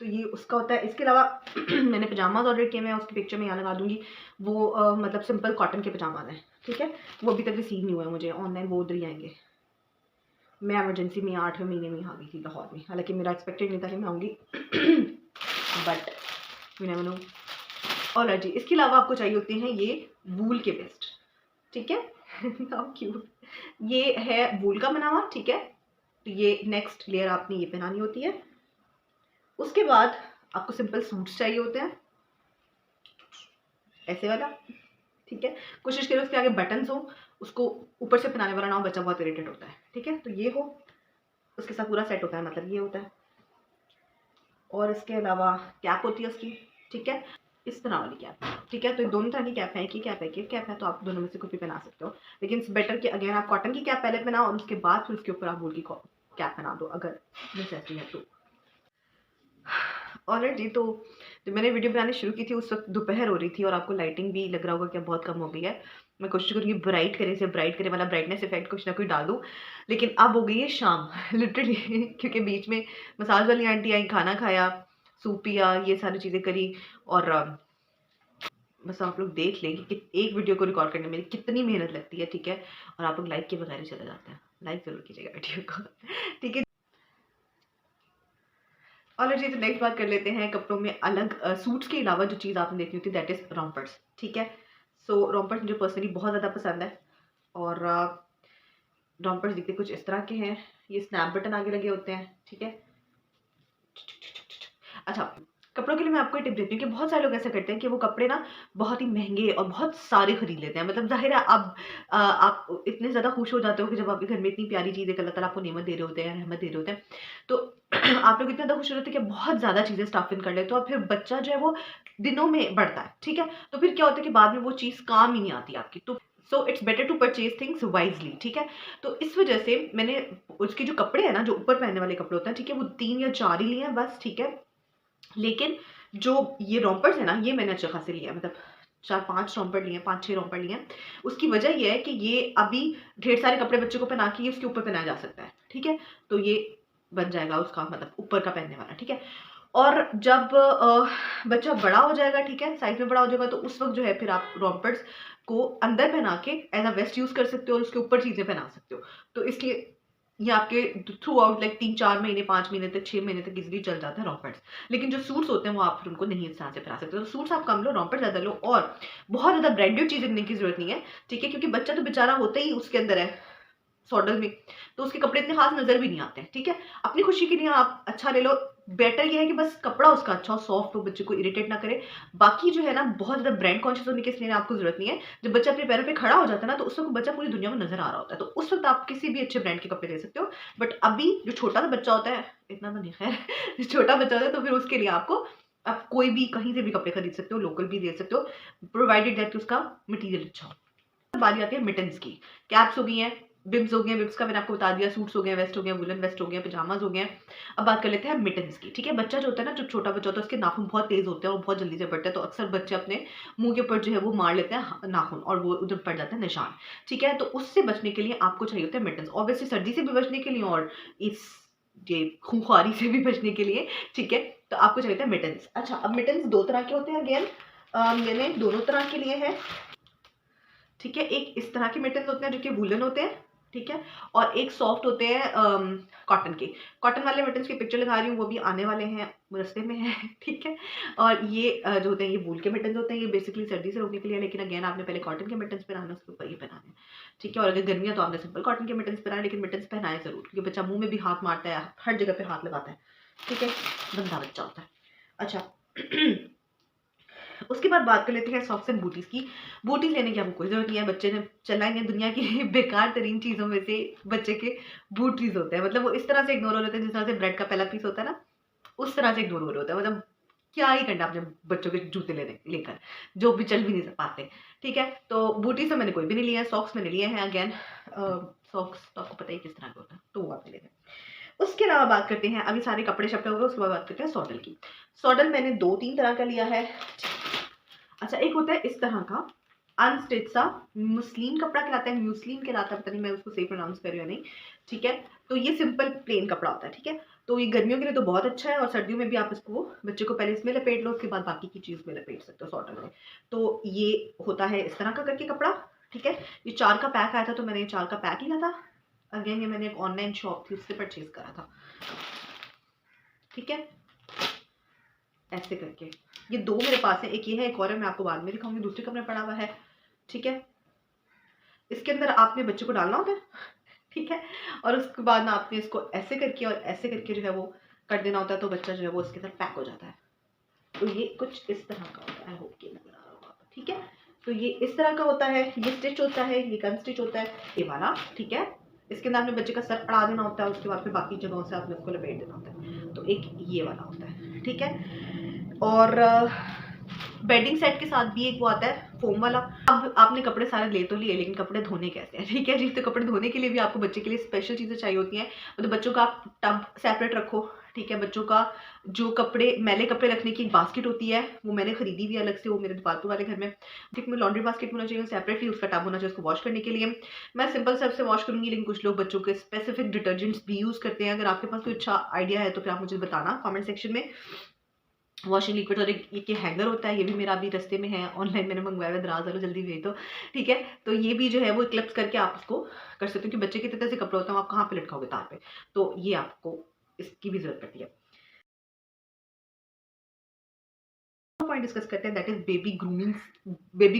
तो ये उसका होता है। इसके अलावा मैंने पजामाज ऑर्डर किए हैं, उसकी पिक्चर मैं यहाँ लगा दूंगी। वो मतलब सिंपल कॉटन के पजामाज हैं, ठीक है। वो अभी तक रिसीव नहीं हुआ है मुझे ऑनलाइन, वो उधर ही आएंगे। मैं एमरजेंसी में 8वें महीने में आ गई थी लाहौर में, हालांकि मेरा एक्सपेक्टेड नहीं था कि मैं आऊँगी, बट यू नेवर नो। और जी, इसके अलावा आपको चाहिए होते हैं ये वूल के वेस्ट, ठीक है। हाउ क्यूट, ये है वूल का बना हुआ, ठीक है। तो ये नेक्स्ट लेयर आपने ये पहनानी होती है। उसके बाद आपको सिंपल सूट्स चाहिए होते हैं, ऐसे वाला, ठीक है। कोशिश करो उसके आगे बटन्स हो, उसको ऊपर से पहनाने वाला ना हो, बच्चा बहुत इरिटेट होता है, ठीक है। तो ये हो, उसके साथ पूरा सेट होता है, मतलब ये होता है। और इसके अलावा कैप होती है उसकी, ठीक है, इस तरह वाली कैप, ठीक है। तो दोनों तरह की कैप है, एक ही कैप है, एक कैप है, तो आप दोनों में से कुछ भी पहना सकते हो। लेकिन इट्स बेटर कि अगेन आप कॉटन की कैप पहले पहनाओ, और उसके बाद फिर उसके ऊपर आप वूल की कैप पहना दो, अगर नेसेसरी है तो। ऑलरेडी तो जब मैंने वीडियो बनानी शुरू की थी उस वक्त दोपहर हो रही थी, और आपको लाइटिंग भी लग रहा होगा कि बहुत कम हो गई है। मैं कोशिश करूँगी ब्राइट करे से ब्राइट करे वाला ब्राइटनेस इफेक्ट कुछ ना कुछ डाल दूँ, लेकिन अब हो गई है शाम लिटरली। क्योंकि बीच में मसाज वाली आंटी आई, खाना खाया, सूप पिया, ये सारी चीज़ें करी। और बस आप लोग देख लें कि एक वीडियो को रिकॉर्ड करने में कितनी मेहनत लगती है, ठीक है। और आप लोग लाइक के बगैर ही चले जाते हैं, लाइक ज़रूर कीजिएगा वीडियो को, ठीक है। और जी, तो नेक्स्ट बात कर लेते हैं कपड़ों में अलग सूट्स के अलावा जो चीज़ आपने देखी होती है, दैट इज़ रोम्पर्स, ठीक है। सो रोम्पर्स मुझे पर्सनली बहुत ज़्यादा पसंद है। और रॉम्पर्स दिखते कुछ इस तरह के हैं, ये स्नैप बटन आगे लगे होते हैं, ठीक है। अच्छा, कपड़ों के लिए मैं आपको एक टिप देती हूँ कि बहुत सारे लोग ऐसा करते हैं कि वो कपड़े ना बहुत ही महँगे और बहुत सारे खरीद लेते हैं। मतलब ज़ाहिर है अब आप इतने ज़्यादा खुश हो जाते हो कि जब आपके घर में इतनी प्यारी चीज़ एक अल्लाह ताला आपको नेमत दे रहे होते हैं, रहमत दे रहे होते हैं, तो आप लोग इतने ज़्यादा खुश हो जाते हैं कि बहुत ज़्यादा चीज़ें स्टफ़ इन कर लेते हो और फिर बच्चा जो है वो दिनों में बढ़ता है, ठीक है? तो फिर क्या होता है कि बाद में वो चीज़ काम ही नहीं आती आपकी। तो so it's better to purchase things wisely, ठीक है? तो इस वज़ह से मैंने उसके जो कपड़े हैं ना, जो ऊपर पहनने वाले कपड़े होते हैं, ठीक है? वो 3 या 4 ही लिए हैं बस, ठीक है? लेकिन जो ये रोम्पर्स है ना, ये मैंने अच्छे खासे लिए हैं, मतलब 4-5 रोम्पर लिए हैं, 5-6 रोम्पर लिए हैं। उसकी वजह ये है कि ये अभी ढेर सारे कपड़े बच्चे को पहना के ये उसके ऊपर पहनाया जा सकता है, ठीक है? तो ये बन जाएगा उसका मतलब ऊपर का पहनने वाला, ठीक है? और जब बच्चा बड़ा हो जाएगा, ठीक है, साइज़ में बड़ा हो जाएगा, तो उस वक़्त जो है फिर आप रोम्पर्स को अंदर पहना के एज़ अ वेस्ट यूज़ कर सकते हो और उसके ऊपर चीज़ें पहना सकते हो। तो इसलिए ये आपके थ्रू आउट लाइक 3-4 महीने, 5 महीने तक, 6 महीने तक ईज़िली चल जाता है रोम्पर्स। लेकिन जो सूट्स होते हैं वो आप फिर उनको नहीं इस तरह से पहना सकते। तो सूट्स आप कम लो, रोम्पर ज़्यादा लो और बहुत ज़्यादा ब्रांडेड चीज़ें लेने की ज़रूरत नहीं है, ठीक है? क्योंकि बच्चा तो बेचारा होता ही उसके अंदर है, सॉडल में, तो उसके कपड़े इतने ख़ास नज़र भी नहीं आते हैं, ठीक है? अपनी खुशी के लिए आप अच्छा ले लो, बेटर ये है कि बस कपड़ा उसका अच्छा हो, सॉफ्ट हो, बच्चे को इरिटेट ना करे। बाकी जो है ना बहुत ज़्यादा ब्रांड कॉन्शियस होने की इसलिए आपको ज़रूरत नहीं है। जब बच्चा अपने पैरों पे खड़ा हो जाता है ना, तो उस वक़्त बच्चा पूरी दुनिया में नज़र आ रहा होता है, तो उस वक़्त आप किसी भी अच्छे ब्रांड के कपड़े ले सकते हो। बट अभी जो छोटा सा बच्चा होता है, इतना तो नहीं खैर जो छोटा बच्चा होता है तो फिर उसके लिए आपको आप कोई भी कहीं से भी कपड़े खरीद सकते हो, लोकल भी ले सकते हो, प्रोवाइडेड दैट कि उसका मटीरियल अच्छा हो। बारी आती है मिटन्स की। कैप्स हो गई हैं, बिब्स हो गए हैं, बिब्स का मैंने आपको बता दिया, सूट्स हो गए, वेस्ट हो गए, वूलन वेस्ट हो गए, पजामाज़ हो गए हैं। अब बात कर लेते हैं मिटन्स की, ठीक है? बच्चा जो होता है ना, जो छोटा बच्चा होता है, उसके नाखून बहुत तेज़ होते हैं और बहुत जल्दी से बढ़ते हैं, तो अक्सर बच्चे अपने मुँह के ऊपर जो है वो मार लेते हैं नाखून और वो उधर पड़ जाता है निशान, ठीक है? तो उससे बचने के लिए आपको चाहिए होता है मिटन्स। ऑब्वियसली सर्दी से भी बचने के लिए और इस ये खूंखारी से भी बचने के लिए, ठीक है? तो आपको चाहिए होता है मिटन्स। अच्छा, अब मिटन्स 2 तरह के होते हैं अगेन मैंने दोनों तरह के लिए हैं। ठीक है, एक इस तरह के मिटन्स होते हैं जो कि वूलन होते हैं, ठीक है? और एक सॉफ्ट होते हैं कॉटन के। कॉटन वाले मिटन्स की पिक्चर लगा रही हूँ, वो भी आने वाले हैं, रास्ते में हैं, ठीक है? और ये जो होते हैं, ये वूल के मिटन्स होते हैं, ये बेसिकली सर्दी से रोकने के लिए, लेकिन अगेन आपने पहले कॉटन के मिटन्स पहनाने, उसके ऊपर ये पहनाने हैं, ठीक है? और अगर गर्मियाँ तो आपने सिंपल कॉटन के मिटन्स पहनाए, लेकिन मिटन्स पहनाएँ ज़रूर, क्योंकि बच्चा मुँह में भी हाथ मारता है, हर जगह पे हाथ लगाता है, ठीक है? गंदा बच्चा होता है। अच्छा उसके बाद बात कर लेते हैं सॉक्स एंड बूटीज़ की। बूटीज़ लेने की आपको कोई ज़रूरत नहीं है, बच्चे ने चलना ही नहीं है। दुनिया की बेकार तरीन चीज़ों में से बच्चे के बूटीज़ होते हैं। मतलब वो इस तरह से इग्नोर हो जाते हैं जिस तरह से ब्रेड का पहला पीस होता है ना, उस तरह से इग्नोर हो रहे होते हैं। मतलब क्या ही करना अपने बच्चों के जूते लेकर, जो भी चल भी नहीं पाते, ठीक है? तो बूटीज़ तो मैंने कोई भी नहीं लिया है, सॉक्स मैंने लिए हैं अगेन सॉक्स तो आपको पता ही किस तरह का होता है, तो वो आपने लेने हैं। उसके अलावा बात करते हैं, अभी सारे कपड़े-शपड़े हो गए, उसके बाद बात करते हैं सॉडल की। सॉडल मैंने 2-3 तरह का लिया है। अच्छा, एक होता है इस तरह का अनस्टिच सा मुस्लिन कपड़ा कहलाता है, म्यूस्लिन कहलाता है, पता नहीं मैं उसको सही प्रोनाउंस कर रही हूँ या नहीं, ठीक है? तो ये सिंपल प्लेन कपड़ा होता है, ठीक है? तो ये गर्मियों के लिए तो बहुत अच्छा है और सर्दियों में भी आप इसको बच्चे को पहले इसमें लपेट लो, उसके बाद बाकी की चीज़ में लपेट सकते हो सॉर्टन में। तो ये होता है इस तरह का करके कपड़ा, ठीक है? ये 4 का पैक आया था तो मैंने ये 4 का पैक लिया था। अगेन ये मैंने एक ऑनलाइन शॉप थी उससे परचेज़ करा था, ठीक है? ऐसे करके। ये 2 मेरे पास है, एक ये है, एक और है, मैं आपको बाद में दिखाऊँगी, दूसरे कमरे में पड़ा हुआ है, ठीक है? इसके अंदर आपने बच्चे को डालना होता है, ठीक है? और उसके बाद ना आपने इसको ऐसे करके और ऐसे करके जो है वो कर देना होता है, तो बच्चा जो है वो इसके साथ पैक हो जाता है। तो ये कुछ इस तरह का होता है, आई होप कि नज़र आ रहा होगा, ठीक है? तो ये इस तरह का होता है, ये स्टिच होता है, ये अनस्टिच होता है, ये वाला, ठीक है? इसके अंदर आपने बच्चे का सर अड़ा देना होता है, उसके बाद फिर बाकी जगहों से आपने उसको लपेट देना होता है। तो एक ये वाला होता है, ठीक है? और बेडिंग सेट के साथ भी एक वो आता है फ़ोम वाला। अब आपने कपड़े सारे ले तो लिए, लेकिन कपड़े धोने कैसे हैं, ठीक है जी? तो कपड़े धोने के लिए भी आपको बच्चे के लिए स्पेशल चीज़ें चाहिए होती हैं। मतलब बच्चों का आप टब सेपरेट रखो, ठीक है? बच्चों का जो कपड़े मैले कपड़े रखने की एक बास्केट होती है, वो मैंने खरीदी हुई है अलग से, वो मेरे गोपालपुर वाले घर में। ठीक, में लॉन्ड्री बास्केट होना चाहिए, सेपरेटली उसका टब होना चाहिए उसको वॉश करने के लिए। मैं सिंपल सर्फ से वॉश करूँगी, लेकिन कुछ लोग बच्चों के स्पेसिफिक डिटर्जेंट्स भी यूज़ करते हैं। अगर आपके पास कोई अच्छा आइडिया है तो फिर आप मुझे बताना कमेंट सेक्शन में। वॉशिंग लिक्विड और एक ये हैंगर होता है, ये भी मेरा अभी रास्ते में है, ऑनलाइन मैंने मंगवाया हुआ है, दराज़ वालों जल्दी भेज दो, ठीक है? तो ये भी जो है वो क्लिप्स करके आप इसको कर सकते हो कि बच्चे के इतने से कपड़े होते हैं, आप कहाँ पे लटकाओगे तार पे? तो ये आपको इसकी भी ज़रूरत पड़ती है। पॉइंट डिस्कस करते हैं, दैट इज बेबी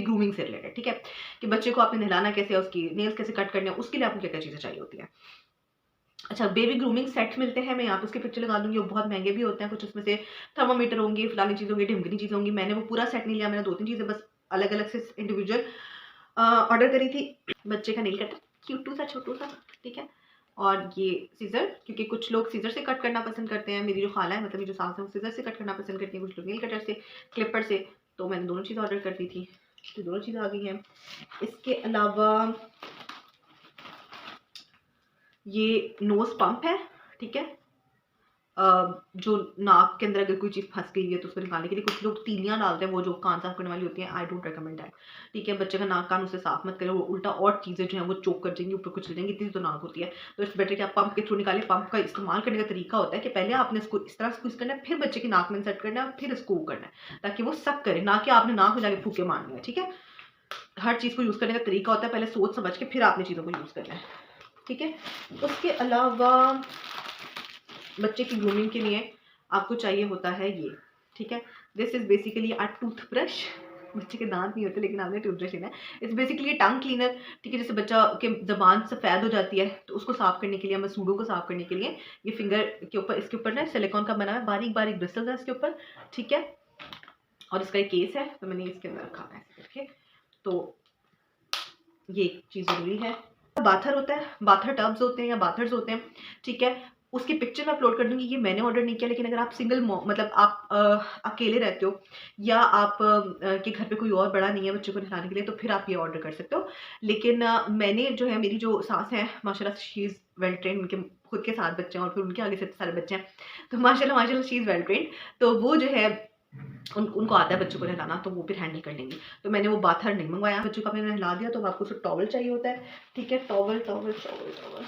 ग्रूमिंग से रिलेटेड। ठीक है, कि बच्चे को आपने नहलाना कैसे है, उसकी नेल्स कैसे कट करने हैं, उसके लिए आपको क्या क्या चीज़ें चाहिए होती हैं। अच्छा, बेबी ग्रूमिंग सेट्स मिलते हैं, मैं यहाँ पे उसकी पिक्चर लगा दूंगी, वो बहुत महंगे भी होते हैं। कुछ उसमें से थर्मामीटर होंगे, फलानी चीज़ होंगी, ढिमकनी चीज़ होंगी। मैंने वो पूरा सेट नहीं लिया, मैंने 2-3 चीज़ें बस अलग अलग से इंडिविजुअल ऑर्डर करी थी। बच्चे का नेल कटर क्यूटू सा छोटू सा, ठीक है, और ये सीजर, क्योंकि कुछ लोग सीजर से कट करना पसंद करते हैं। मेरी जो खाला है, मतलब मेरी जो सास है, वो सीजर से कट करना पसंद करती है, कुछ लोग नेल कटर से, क्लिपर से। तो मैंने दोनों चीज़ ऑर्डर कर दी थी, तो दोनों चीज़ आ गई हैं। इसके अलावा ये नोज पंप है, ठीक है, जो नाक के अंदर अगर कोई चीज़ फंस गई है तो उसको निकालने के लिए। कुछ लोग तीलियां डालते हैं, वो जो कान साफ करने वाली होती हैं, आई डोंट रिकमेंड दैट। ठीक है, बच्चे का नाक कान उससे साफ मत करें, वो उल्टा और चीज़ें जो हैं वो चोक कर जाएंगी, ऊपर कुछ जाएंगी, इतनी तो नाक होती है। तो इट्स बेटर कि आप पंप के थ्रू निकालें। पंप का इस्तेमाल करने का तरीका होता है कि पहले आपने इसको इस तरह स्क्वीज करना है, फिर बच्चे की नाक में इंसर्ट करना है, फिर इसको करना है, ताकि वो सक करे, ना कि आपने नाक में जाके फूके मारनी है। ठीक है, हर चीज़ को यूज़ करने का तरीका होता है, पहले सोच समझ के फिर आपने चीज़ों को यूज़ करना है। ठीक है, उसके अलावा बच्चे की ग्रूमिंग के लिए आपको चाहिए होता है ये। ठीक है, this is basically a toothbrush. बच्चे के दांत नहीं होते, लेकिन आपने टूथब्रश लेना है। It's basically tongue cleaner. ठीक है, जैसे बच्चा के जबान सफ़ेद हो जाती है, तो उसको साफ करने के लिए, मसूड़ों को साफ करने के लिए, ये फिंगर के ऊपर, इसके ऊपर ना सिलिकॉन का बना है, बारीक बारीक ब्रिस्टल्स है इसके ऊपर। ठीक है, और इसका एक केस है, तो मैंने इसके अंदर रखा है ऐसे करके। तो ये एक चीज़ ज़रूरी है। बाथर होता है, बाथर टब्स होते हैं या बाथर्स होते हैं। ठीक है, उसकी पिक्चर मैं अपलोड कर दूंगी। ये मैंने ऑर्डर नहीं किया, लेकिन अगर आप सिंगल मतलब आप अकेले रहते हो, या आप के घर पे कोई और बड़ा नहीं है बच्चे को नहलाने के लिए, तो फिर आप ये ऑर्डर कर सकते हो। लेकिन मैंने जो है, मेरी जो सास है माशाल्लाह, शी इज़ वेल ट्रेंड। उनके खुद के 7 बच्चे हैं और फिर उनके आगे से सारे बच्चे हैं, तो माशाल्लाह माशाल्लाह शी इज़ वेल ट्रेंड। तो वो जो है उनको आता है बच्चों को नहलाना, तो वो फिर हैंडल कर लेंगी। तो मैंने वो बाथर नहीं मंगवाया, बच्चों को आपने नहला दिया तो आपको सिर्फ टॉवल चाहिए होता है। ठीक है, टॉवल टॉवल टॉवल टॉवल,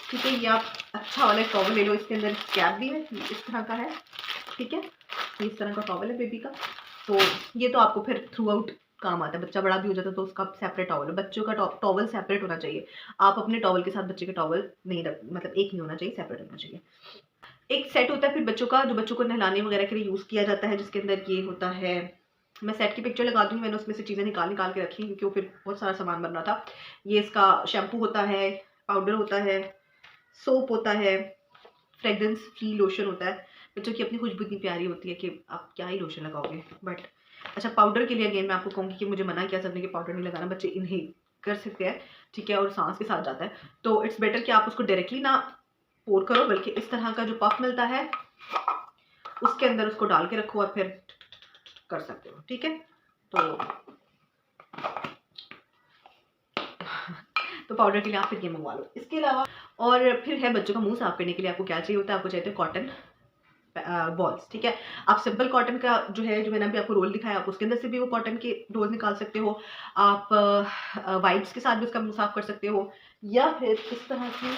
ठीक है, ये आप अच्छा वाला टॉवल ले लो। इसके अंदर कैप भी है, इस तरह का है। ठीक है, इस तरह का टॉवल है बेबी का। तो ये तो आपको फिर थ्रू आउट काम आता है। बच्चा बड़ा भी हो जाता है तो उसका सेपरेट टॉवल है, बच्चों का टॉवल सेपरेट होना चाहिए। आप अपने टॉवल के साथ बच्चे के टॉवल नहीं रख, मतलब एक नहीं होना चाहिए, सेपरेट होना चाहिए। एक सेट होता है फिर बच्चों का, जो बच्चों को नहलाने वगैरह के लिए यूज़ किया जाता है, जिसके अंदर ये होता है। मैं सेट की पिक्चर लगा दूँगी, मैंने उसमें से चीज़ें निकाल निकाल के रखी, क्योंकि वो फिर बहुत सारा सामान बन रहा था। ये इसका शैम्पू होता है, पाउडर होता है, सोप होता है, फ्रेग्रेंस फ्री लोशन होता है। बच्चों की अपनी खुशबू इतनी प्यारी होती है कि आप क्या ही लोशन लगाओगे। बट अच्छा, पाउडर के लिए अगेन मैं आपको कहूँगी कि मुझे मना किया सबने कि पाउडर नहीं लगाना, बच्चे इन्हेल कर सकते हैं। ठीक है, और सांस के साथ जाता है, तो इट्स बेटर कि आप उसको डायरेक्टली ना पोर करो, बल्कि इस तरह का जो पफ मिलता है उसके अंदर उसको डाल के रखो और फिर कर सकते हो। ठीक है, तो पाउडर के लिए आप फिर ये मंगवा लो। इसके अलावा और फिर है बच्चों का मुंह साफ करने के लिए आपको क्या चाहिए होता है, आपको चाहिए कॉटन बॉल्स। ठीक है, आप सिंपल कॉटन का जो है, जो मैंने अभी आपको रोल दिखाया, आप उसके अंदर से भी वो कॉटन के रोल निकाल सकते हो। आप वाइप्स के साथ भी उसका मुंह साफ कर सकते हो, या फिर इस तरह की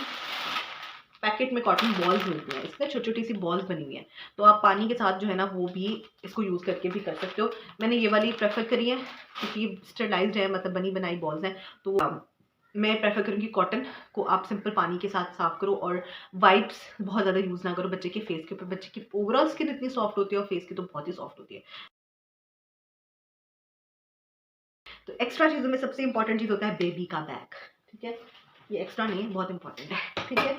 पैकेट में कॉटन बॉल्स मिलती हैं, इसमें छोटी छोटी सी बॉल्स बनी हुई हैं, तो आप पानी के साथ जो है ना वो भी इसको यूज़ करके भी कर सकते हो। मैंने ये वाली प्रेफर करी है क्योंकि स्टरलाइज्ड है, मतलब बनी बनाई बॉल्स हैं। तो मैं प्रेफर करूँगी कॉटन को आप सिंपल पानी के साथ साफ करो, और वाइप्स बहुत ज़्यादा यूज़ ना करो बच्चे के फेस के ऊपर। बच्चे की ओवरऑल स्किन इतनी सॉफ्ट होती है और फेस की तो बहुत ही सॉफ्ट होती है। तो एक्स्ट्रा चीज़ों में सबसे इंपॉर्टेंट चीज़ होता है बेबी का बैग। ठीक है, ये एक्स्ट्रा नहीं है, बहुत इंपॉर्टेंट है। ठीक है,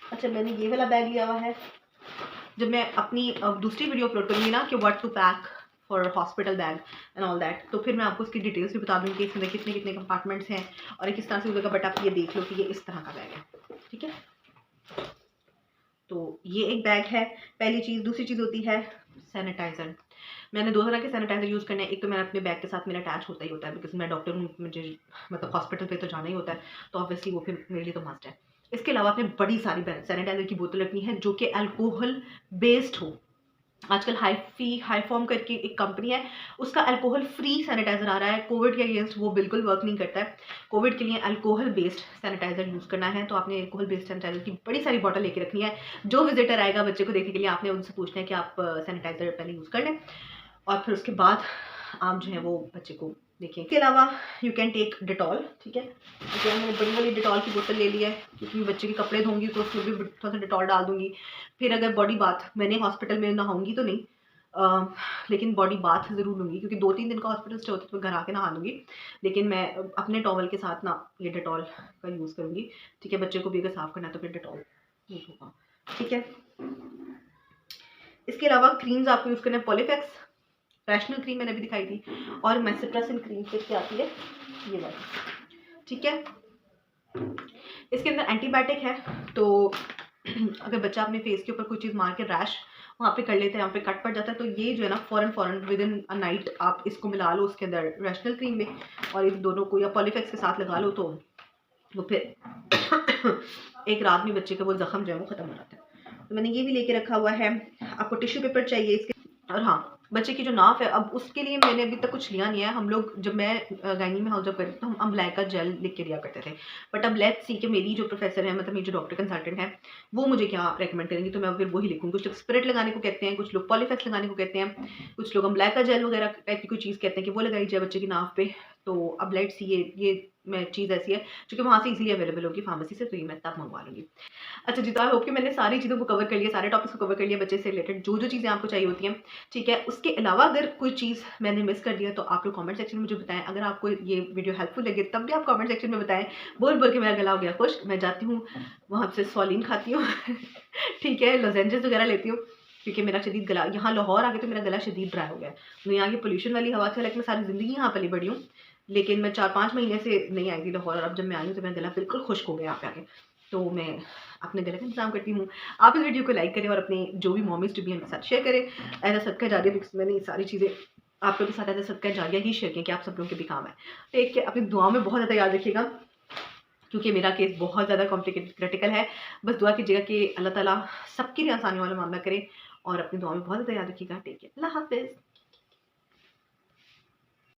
अच्छा, मैंने ये वाला बैग लिया हुआ है। जब मैं अपनी दूसरी वीडियो अपलोड करूँगी ना कि what to pack for hospital bag and all that, तो फिर मैं आपको इसकी डिटेल्स भी बता दूँगी कि इसमें कितने कितने कंपार्टमेंट्स हैं और ये किस तरह से होगा। बट आप ये देख लो कि ये इस तरह का बैग है। ठीक है, तो ये एक बैग है, पहली चीज़। दूसरी चीज़ होती है सैनिटाइज़र। मैंने 2 तरह के सैनिटाइज़र यूज़ करने हैं। एक तो मेरा अपने बैग के साथ मेरा अटैच होता ही होता है, बिकॉज़ मैं डॉक्टर हूँ, मुझे मतलब हॉस्पिटल पे तो जाना ही होता है, तो ऑब्वियसली वो फिर मेरे लिए तो मस्ट है। इसके अलावा आपने बड़ी सारी सैनिटाइज़र की बोतल रखनी है जो कि अल्कोहल बेस्ड हो। आजकल हाईफॉर्म करके एक कंपनी है, उसका अल्कोहल फ्री सैनिटाइज़र आ रहा है। कोविड के अगेंस्ट वो बिल्कुल वर्क नहीं करता है। कोविड के लिए अल्कोहल बेस्ड सैनिटाइज़र यूज़ करना है, तो आपने अल्कोहल बेस्ड सैनिटाइज़र की बड़ी सारी बॉटल लेके रखनी है। जो विजिटर आएगा बच्चे को देखने के लिए, आपने उनसे पूछना है कि आप सैनिटाइज़र पहले यूज़ कर लें, और फिर उसके बाद आप जो है वो बच्चे को देखिए इसके अलावा यू कैन टेक डिटॉल, ठीक है। देखिए मैंने बड़ी वाली डिटॉल की बोतल ले ली है, क्योंकि मैं बच्चे के कपड़े धोंगी तो उसमें भी थोड़ा सा डिटॉल डाल दूंगी। फिर अगर बॉडी बाथ, मैंने हॉस्पिटल में नहाऊंगी तो नहीं, लेकिन बॉडी बाथ ज़रूर लूँगी, क्योंकि 2-3 दिन का हॉस्पिटल स्टे होता है तो मैं घर आके नहा लूँगी। लेकिन मैं अपने टॉवल के साथ ना ये डिटॉल का यूज़ करूँगी, ठीक है। बच्चे को भी अगर साफ़ करना है तो फिर डिटॉल यूज़ होगा, ठीक है। इसके अलावा क्रीम्स आपको यूज़ करना है, पॉलीफैक्स रैशनल क्रीम मैंने भी दिखाई थी, और मेसिट्रासिन क्रीम किससे आती है, ये वाली, ठीक है। इसके अंदर एंटीबायोटिक है, तो अगर बच्चा अपने फेस के ऊपर कोई चीज़ मार के रैश वहाँ पे कर लेता है, यहाँ पे कट पड़ जाता है, तो ये जो है ना फ़ौरन विद इन अ नाइट आप इसको मिला लो उसके अंदर रैशनल क्रीम में, और इस दोनों को या पॉलीफैक्स के साथ लगा लो, तो वो फिर एक रात में बच्चे का वो ज़ख्म जो है वो ख़त्म हो जाता है। तो मैंने ये भी लेके रखा हुआ है। आपको टिश्यू पेपर चाहिए इसके, और हाँ, बच्चे की जो नाफ है, अब उसके लिए मैंने अभी तक कुछ लिया नहीं है। हम लोग जब मैं गायनी में हाउस जब करते तो हम अम्ब्लाइका जेल लिख के दिया करते थे, बट अब लेट्स सी कि मेरी जो प्रोफेसर है, मतलब मेरी जो डॉक्टर कंसल्टेंट है, वो मुझे क्या रेकमेंड करेंगी, तो मैं फिर वही लिखूँगी। कुछ लोग स्पिरिट लगाने को कहते हैं, कुछ लोग पॉलीफैक्स लगाने को कहते हैं, कुछ लोग अम्ब्लाइका जेल वगैरह टाइप की कोई चीज़ कहते हैं कि वो लगाई जाए बच्चे की नाफ पे। तो अब लेट्स सी ये मैं चीज़ ऐसी है जो कि वहाँ से इजीली अवेलेबल होगी फार्मेसी से, तो ये मैं तब मंगवा लूँगी। अच्छा जी, तो आई होप कि मैंने सारी चीज़ों को कवर कर लिया, सारे टॉपिक्स को कवर कर लिया, बच्चे से रिलेटेड जो चीज़ें आपको चाहिए होती हैं, ठीक है। उसके अलावा अगर कोई चीज़ मैंने मिस कर दिया तो आप लोग कमेंट सेक्शन में मुझे बताएं। अगर आपको ये वीडियो हेल्पफुल लगे तब भी आप कमेंट सेक्शन में बताएं। बोल के मेरा गला हो गया खुश। मैं जाती हूँ वहाँ से सॉलिन खाती हूँ ठीक है, लॉजेंजेस वगैरह लेती हूँ, क्योंकि मेरा शदीद गला, यहाँ लाहौर आके तो मेरा गला शदीद ड्राई हो गया है। तो यहाँ की पोल्यूशन वाली हवा से, लेकिन मैं सारी ज़िंदगी यहाँ पली बड़ी हूँ, लेकिन मैं 4-5 महीने से नहीं आई थी लाहौर, और अब जब मैं आई हूँ तो मेरा गला बिल्कुल खुश्क हो गया यहाँ पे आके। तो मैं अपने गले का इंतज़ाम करती हूँ। आप इस वीडियो को लाइक करें और अपने जो भी मॉमीज़ टू बी उनके साथ शेयर करें। एज़ अ सदका जारिया, बिकॉज़ मैंने ये सारी चीज़ें आप लोगों के साथ एज़ अ सदका जारिया ही शेयर किया कि आप सब लोगों के भी काम है। टेक केयर, अपनी दुआओं में बहुत ज़्यादा याद रखिएगा, क्योंकि मेरा केस बहुत ज़्यादा कॉम्प्लिकेटेड क्रिटिकल है। बस दुआ कीजिएगा कि अल्लाह ताला सबके लिए आसानी वाला मामला करे, और अपनी दुआ में बहुत ज़्यादा याद रखिएगा। टेक केयर, अल्लाह हाफ़िज़।